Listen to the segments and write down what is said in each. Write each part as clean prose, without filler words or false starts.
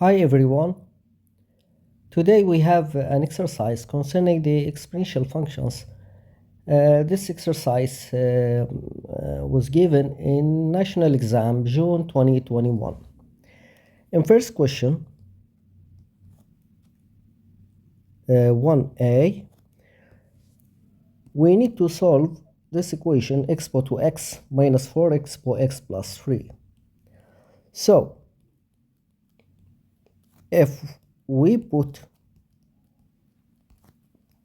Hi everyone. Today we have an exercise concerning the exponential functions. This exercise was given in national exam June 2021. In first question, 1a, we need to solve this equation expo to x minus 4 expo x plus 3. So if we put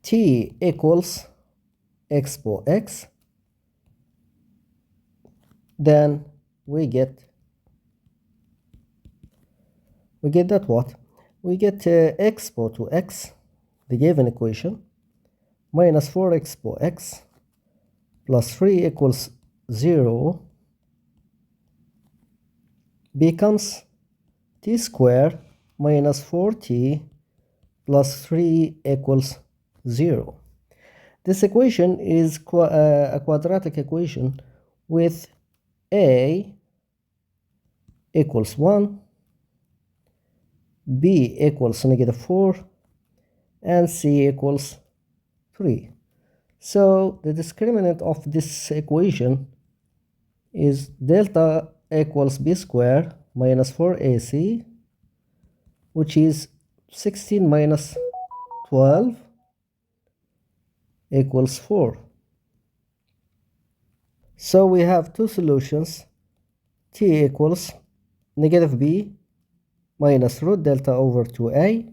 t equals expo x, then we get that what? We get expo to x, the given equation, minus 4 expo x plus 3 equals 0 becomes t squared minus 4t plus 3 equals 0. This equation is a quadratic equation with a equals 1, b equals negative 4, and c equals 3. So the discriminant of this equation is delta equals b squared minus 4ac, which is 16 minus 12 equals 4. So we have two solutions. T equals negative b minus root delta over 2a,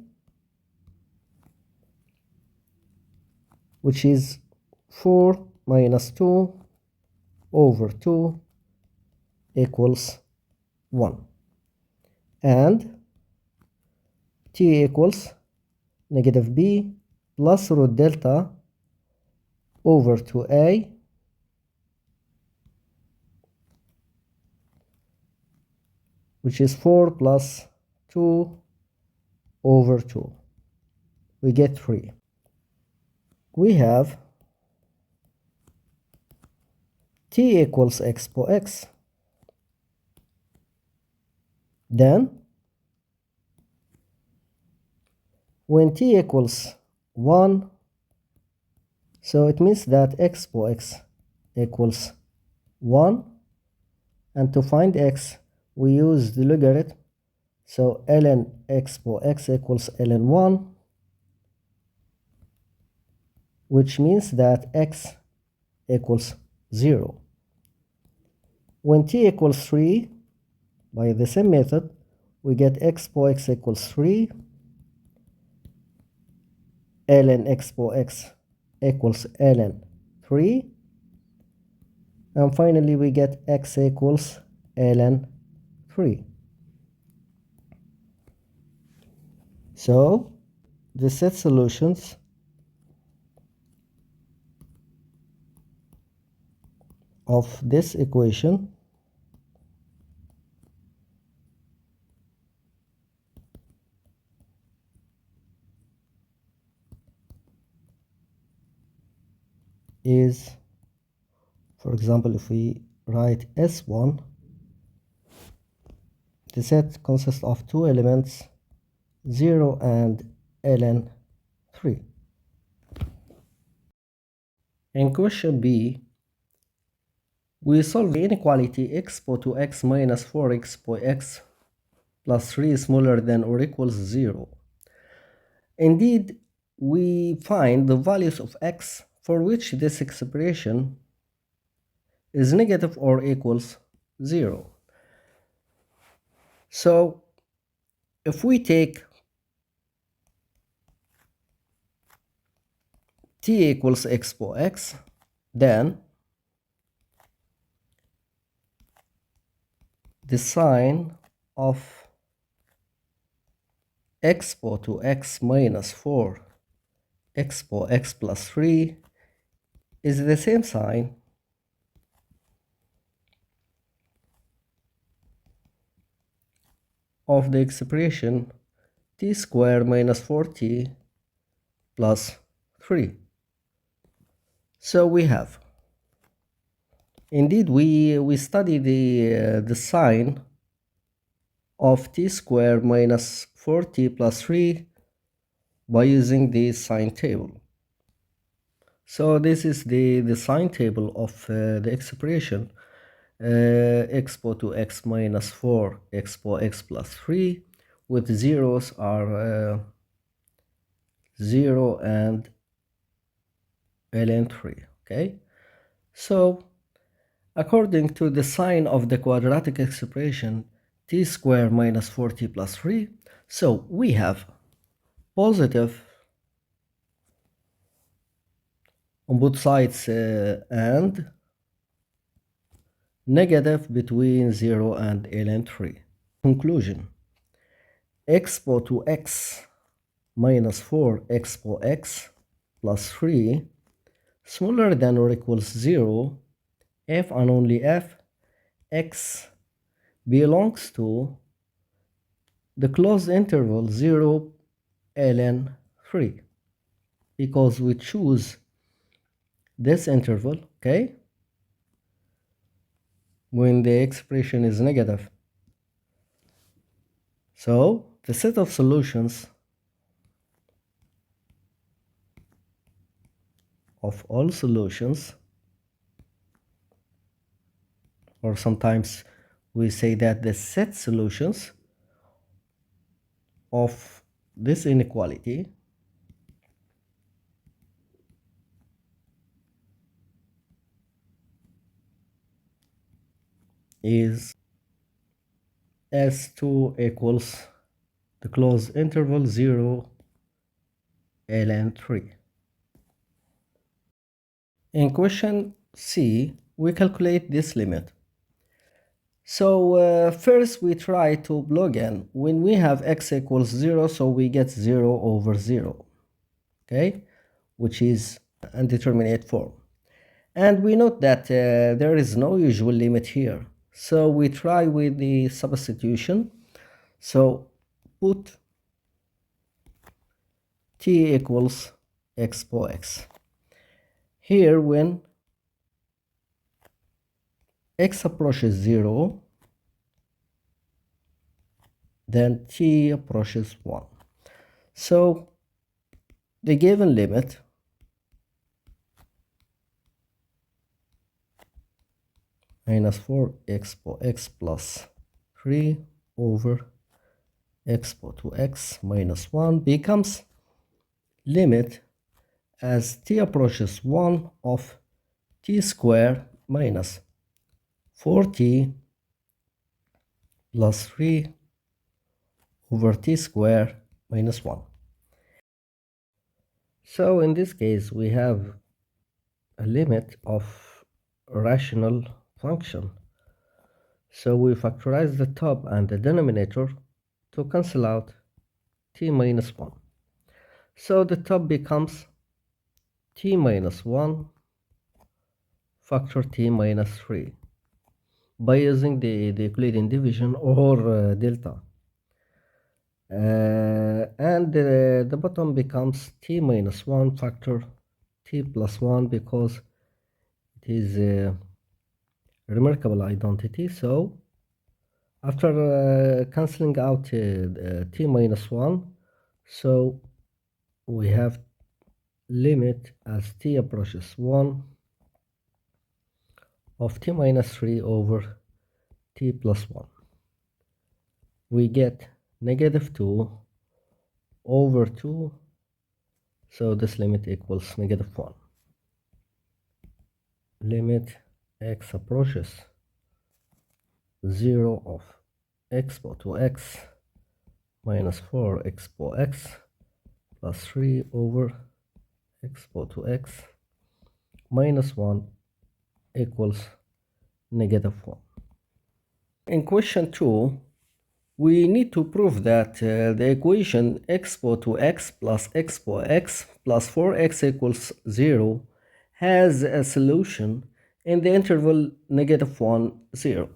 which is 4 minus 2 over 2 equals 1. And t equals negative b plus root delta over 2a, which is 4 plus 2 over 2. We get 3. We have t equals expo x. Then, when t equals 1, so it means that expo x equals 1. And to find x, we use the logarithm. So ln expo x equals ln 1, which means that x equals 0. When t equals 3, by the same method, we get expo x equals 3, ln expo x equals ln 3, and finally we get x equals ln 3. So the set solutions of this equation is, for example, if we write S1, the set consists of two elements, 0 and ln 3. In question B, we solve the inequality expo to x minus 4 expo x plus 3 is smaller than or equals 0. Indeed, we find the values of x for which this expression is negative or equals 0. So if we take t equals expo x, then the sign of expo to x minus 4 expo x plus 3 is the same sign of the expression t squared minus 4t plus 3. So we have, indeed, we study the sign of t squared minus 4t plus 3 by using the sign table. So this is the sign table of the expression expo to x minus 4 expo x plus 3, with zeros are 0 and ln 3. Okay, so according to the sign of the quadratic expression t squared minus 4t plus 3, so we have positive on both sides and negative between 0 and ln 3. Conclusion: expo to x minus 4 expo x plus 3 smaller than or equals 0 if and only if x belongs to the closed interval 0 ln 3, because we choose this interval, okay, when the expression is negative. So the set of solutions of all solutions, or sometimes we say that the set solutions of this inequality is S2 equals the closed interval 0 ln 3. In question C, we calculate this limit. So first we try to plug in when we have x equals 0, so we get 0 over 0, okay, which is indeterminate form. And we note that there is no usual limit here. So we try with the substitution. So put t equals expo x. Here when x approaches 0, then t approaches 1. So the given limit minus 4 expo x plus 3 over expo to x minus 1 becomes limit as t approaches 1 of t squared minus 4t plus 3 over t squared minus 1. So in this case we have a limit of a rational function. So we factorize the top and the denominator to cancel out t minus 1. So the top becomes t minus 1 factor t minus 3 by using the Euclidean division or delta. And the bottom becomes t minus 1 factor t plus 1 because it is a remarkable identity. So after cancelling out t minus 1, so we have limit as t approaches 1 of t minus 3 over t plus 1. We get negative 2 over 2, so this limit equals negative 1. Limit x approaches 0 of expo to x minus 4 expo x plus 3 over expo to x minus 1 equals negative 1. In question 2, we need to prove that the equation expo to x plus 4x equals 0 has a solution in the interval negative 1, 0.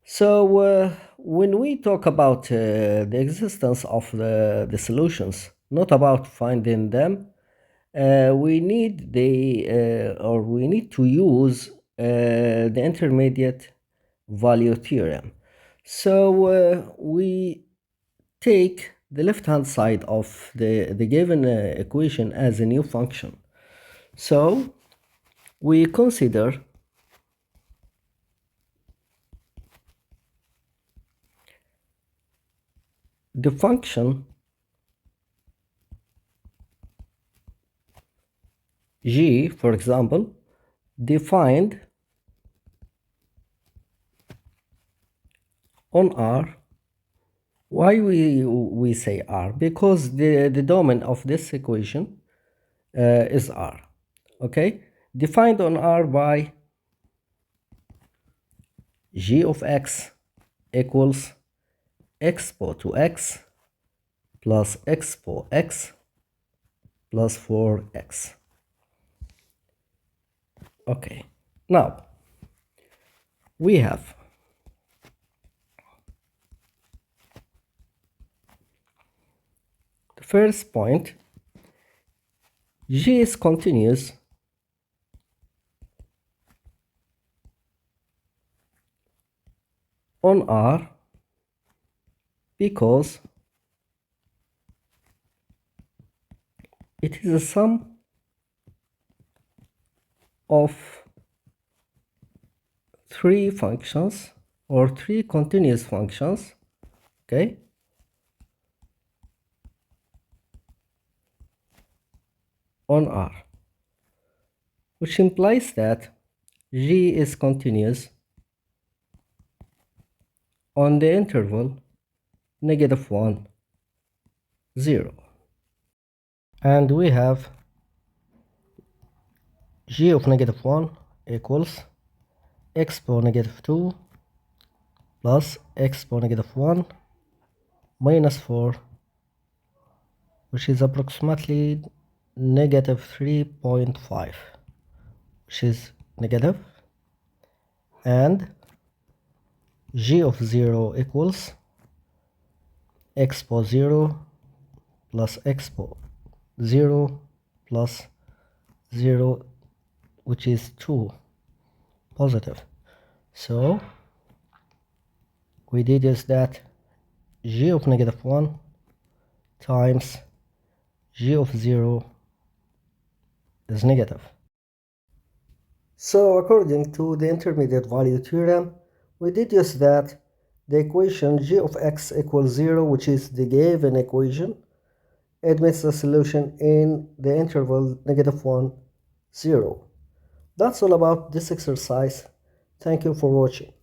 So when we talk about the existence of the solutions, not about finding them, we need to use the intermediate value theorem. So we take the left-hand side of the given equation as a new function. So we consider the function g, for example, defined on R. Why we say R? Because the domain of this equation is R. Okay, defined on R by g of x equals expo to x plus expo x plus 4x. Okay, now we have the first point. G is continuous on R because it is a sum of three functions or three continuous functions, okay, on R, which implies that G is continuous on the interval -1, 0. And we have G of -1 equals expo -2 plus expo -1 minus 4, which is approximately -3.5, which is negative, and G of 0 equals expo 0 plus expo 0 plus 0, which is 2, positive. So we deduce that G of -1 times G of 0 is negative. So according to the intermediate value theorem, we deduce that the equation g of x equals 0, which is the given equation, admits the solution in the interval -1, 0. That's all about this exercise. Thank you for watching.